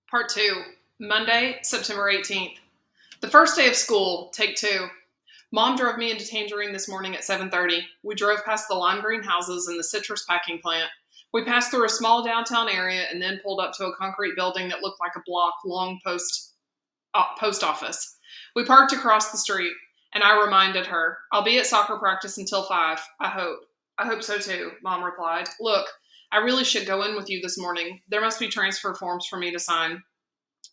Part 2, Monday, September 18th. The first day of school, take 2. Mom drove me into Tangerine this morning at 7:30. We drove past the lime green houses and the citrus packing plant. We passed through a small downtown area and then pulled up to a concrete building that looked like a block-long post office. We parked across the street, and I reminded her, "I'll be at soccer practice until 5, I hope." "I hope so too," Mom replied. "Look, I really should go in with you this morning. There must be transfer forms for me to sign."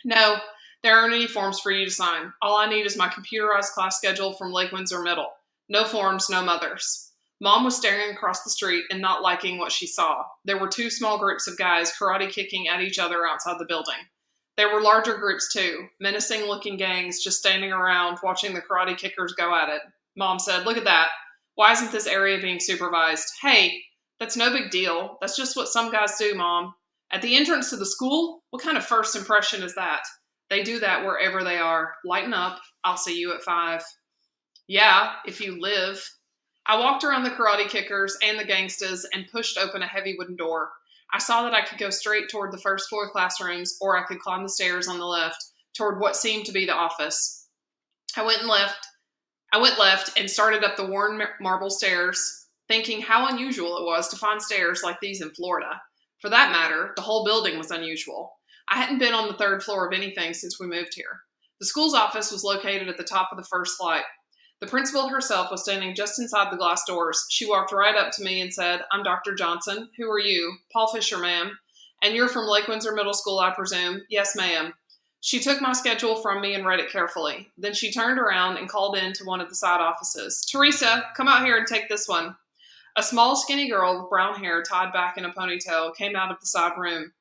"No, there aren't any forms for you to sign. All I need is my computerized class schedule from Lake Windsor Middle. No forms, no mothers." Mom was staring across the street and not liking what she saw. There were 2 small groups of guys karate kicking at each other outside the building. There were larger groups too, menacing looking gangs just standing around watching the karate kickers go at it. Mom said, "Look at that. Why isn't this area being supervised?" "Hey, that's no big deal. That's just what some guys do, Mom." "At the entrance to the school? What kind of first impression is that?" "They do that wherever they are. Lighten up. I'll see you at 5. "Yeah, if you live." I walked around the karate kickers and the gangstas and pushed open a heavy wooden door. I saw that I could go straight toward the first floor classrooms, or I could climb the stairs on the left toward what seemed to be the office. I went left. I went left and started up the worn marble stairs, thinking how unusual it was to find stairs like these in Florida. For that matter, the whole building was unusual. I hadn't been on the 3rd floor of anything since we moved here. The school's office was located at the top of the first flight. The principal herself was standing just inside the glass doors. She walked right up to me and said, "I'm Dr. Johnson. Who are you?" "Paul Fisher, ma'am." "And you're from Lake Windsor Middle School, I presume?" "Yes, ma'am." She took my schedule from me and read it carefully. Then she turned around and called in to one of the side offices. "Teresa, come out here and take this one." A small, skinny girl with brown hair tied back in a ponytail came out of the side room.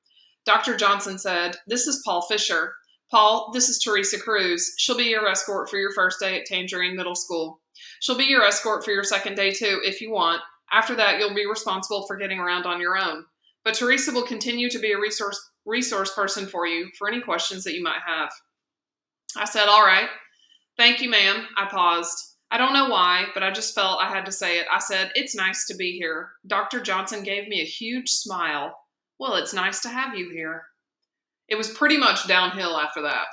Dr. Johnson said, "This is Paul Fisher. Paul, this is Teresa Cruz. She'll be your escort for your first day at Tangerine Middle School. She'll be your escort for your second day too, if you want. After that, you'll be responsible for getting around on your own. But Teresa will continue to be a resource person for you for any questions that you might have." I said, "All right. Thank you, ma'am." I paused. I don't know why, but I just felt I had to say it. I said, "It's nice to be here." Dr. Johnson gave me a huge smile. "Well, it's nice to have you here." It was pretty much downhill after that.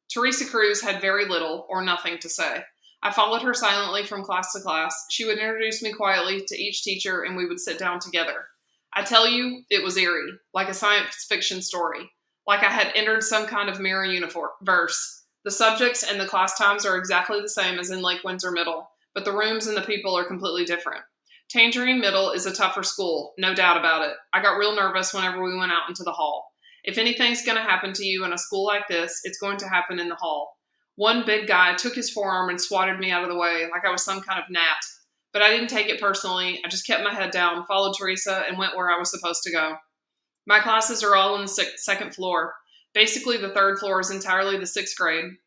Teresa Cruz had very little or nothing to say. I followed her silently from class to class. She would introduce me quietly to each teacher and we would sit down together. I tell you, it was eerie, like a science fiction story, like I had entered some kind of mirror universe. The subjects and the class times are exactly the same as in Lake Windsor Middle, but the rooms and the people are completely different. Tangerine Middle is a tougher school, no doubt about it. I got real nervous whenever we went out into the hall. If anything's going to happen to you in a school like this, it's going to happen in the hall. One big guy took his forearm and swatted me out of the way like I was some kind of gnat. But I didn't take it personally. I just kept my head down, followed Teresa, and went where I was supposed to go. My classes are all on the second floor. Basically, the 3rd floor is entirely the 6th grade.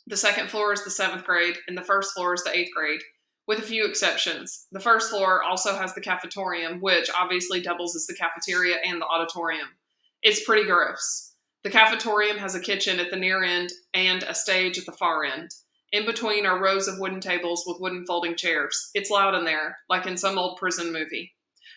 The 2nd floor is the 7th grade, and the 1st floor is the 8th grade, with a few exceptions. The 1st floor also has the cafetorium, which obviously doubles as the cafeteria and the auditorium. It's pretty gross. The cafetorium has a kitchen at the near end and a stage at the far end. In between are rows of wooden tables with wooden folding chairs. It's loud in there, like in some old prison movie.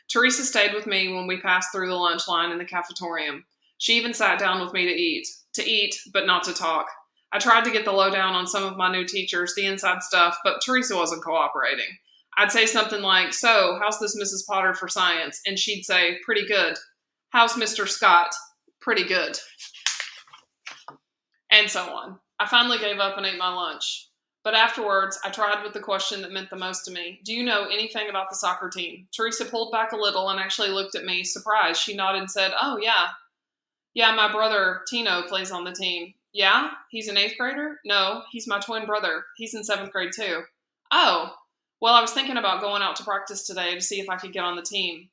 Teresa stayed with me when we passed through the lunch line in the cafetorium. She even sat down with me to eat, but not to talk. I tried to get the lowdown on some of my new teachers, the inside stuff, but Teresa wasn't cooperating. I'd say something like, "So, how's this Mrs. Potter for science?" And she'd say, "Pretty good." "How's Mr. Scott?" "Pretty good." And so on. I finally gave up and ate my lunch. But afterwards, I tried with the question that meant the most to me. "Do you know anything about the soccer team?" Teresa pulled back a little and actually looked at me, surprised. She nodded and said, "Oh, yeah. Yeah, my brother, Tino, plays on the team." "Yeah? He's an 8th grader?" "No, he's my twin brother. He's in 7th grade too." "Oh. Well, I was thinking about going out to practice today to see if I could get on the team."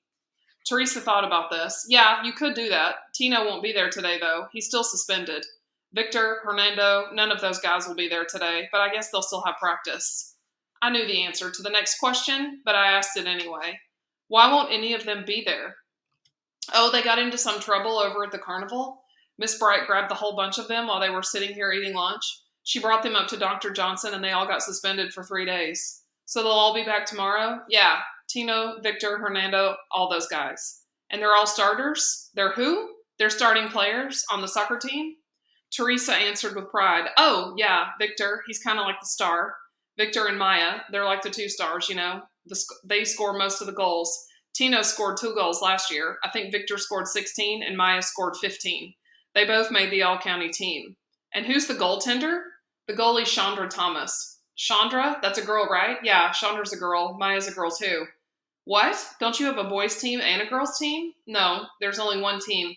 Teresa thought about this. "Yeah, you could do that. Tino won't be there today, though. He's still suspended. Victor, Hernando, none of those guys will be there today, but I guess they'll still have practice." I knew the answer to the next question, but I asked it anyway. "Why won't any of them be there?" "Oh, they got into some trouble over at the carnival. Miss Bright grabbed the whole bunch of them while they were sitting here eating lunch. She brought them up to Dr. Johnson and they all got suspended for 3 days. So they'll all be back tomorrow?" "Yeah. Tino, Victor, Hernando, all those guys." "And they're all starters?" "They're who?" "They're starting players on the soccer team." Teresa answered with pride. Oh, yeah, Victor. He's kind of like the star. Victor and Maya, they're like the two stars, you know. They score most of the goals. Tino scored 2 goals last year. I think Victor scored 16 and Maya scored 15. They both made the all-county team. And who's the goaltender? The goalie, Chandra Thomas. Chandra? That's a girl, right? Yeah, Chandra's a girl. Maya's a girl, too. What? Don't you have a boys' team and a girls' team? No, there's only one team.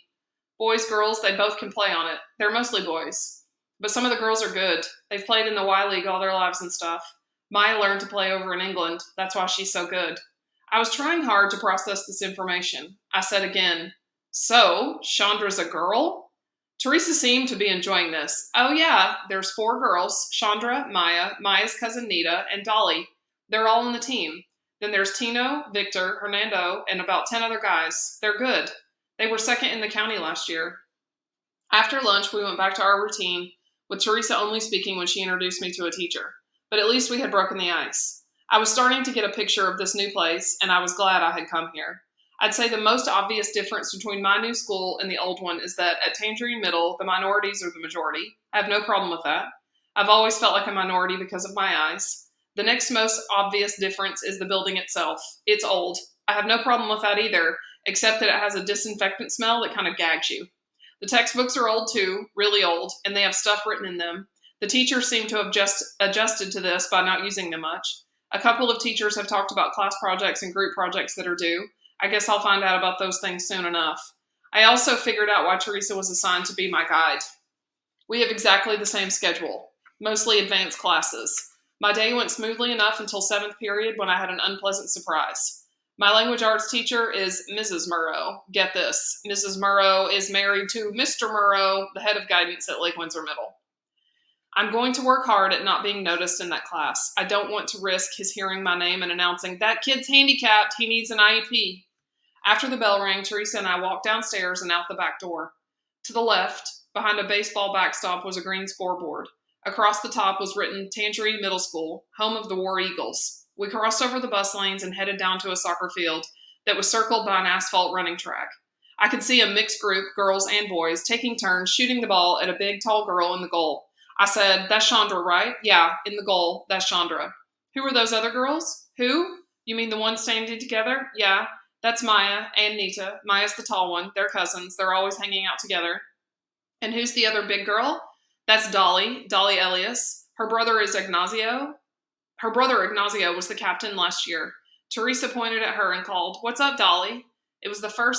Boys, girls, they both can play on it. They're mostly boys. But some of the girls are good. They've played in the Y League all their lives and stuff. Maya learned to play over in England. That's why she's so good. I was trying hard to process this information. I said again, so, Chandra's a girl? Teresa seemed to be enjoying this. Oh yeah, there's 4 girls, Chandra, Maya, Maya's cousin Nita, and Dolly. They're all on the team. Then there's Tino, Victor, Hernando, and about 10 other guys. They're good. They were second in the county last year. After lunch, we went back to our routine, with Teresa only speaking when she introduced me to a teacher. But at least we had broken the ice. I was starting to get a picture of this new place, and I was glad I had come here. I'd say the most obvious difference between my new school and the old one is that at Tangerine Middle, the minorities are the majority. I have no problem with that. I've always felt like a minority because of my eyes. The next most obvious difference is the building itself. It's old. I have no problem with that either, except that it has a disinfectant smell that kind of gags you. The textbooks are old too, really old, and they have stuff written in them. The teachers seem to have just adjusted to this by not using them much. A couple of teachers have talked about class projects and group projects that are due. I guess I'll find out about those things soon enough. I also figured out why Teresa was assigned to be my guide. We have exactly the same schedule, mostly advanced classes. My day went smoothly enough until 7th period when I had an unpleasant surprise. My language arts teacher is Mrs. Murrow. Get this, Mrs. Murrow is married to Mr. Murrow, the head of guidance at Lake Windsor Middle. I'm going to work hard at not being noticed in that class. I don't want to risk his hearing my name and announcing, that kid's handicapped, he needs an IEP. After the bell rang, Teresa and I walked downstairs and out the back door. To the left, behind a baseball backstop, was a green scoreboard. Across the top was written Tangerine Middle School, home of the War Eagles. We crossed over the bus lanes and headed down to a soccer field that was circled by an asphalt running track. I could see a mixed group, girls and boys, taking turns shooting the ball at a big, tall girl in the goal. I said, that's Chandra, right? Yeah, in the goal, that's Chandra. Who are those other girls? Who? You mean the ones standing together? Yeah, that's Maya and Nita. Maya's the tall one. They're cousins. They're always hanging out together. And who's the other big girl? That's Dolly Elias. Her brother Ignacio was the captain last year. Teresa pointed at her and called, what's up, Dolly? It was the first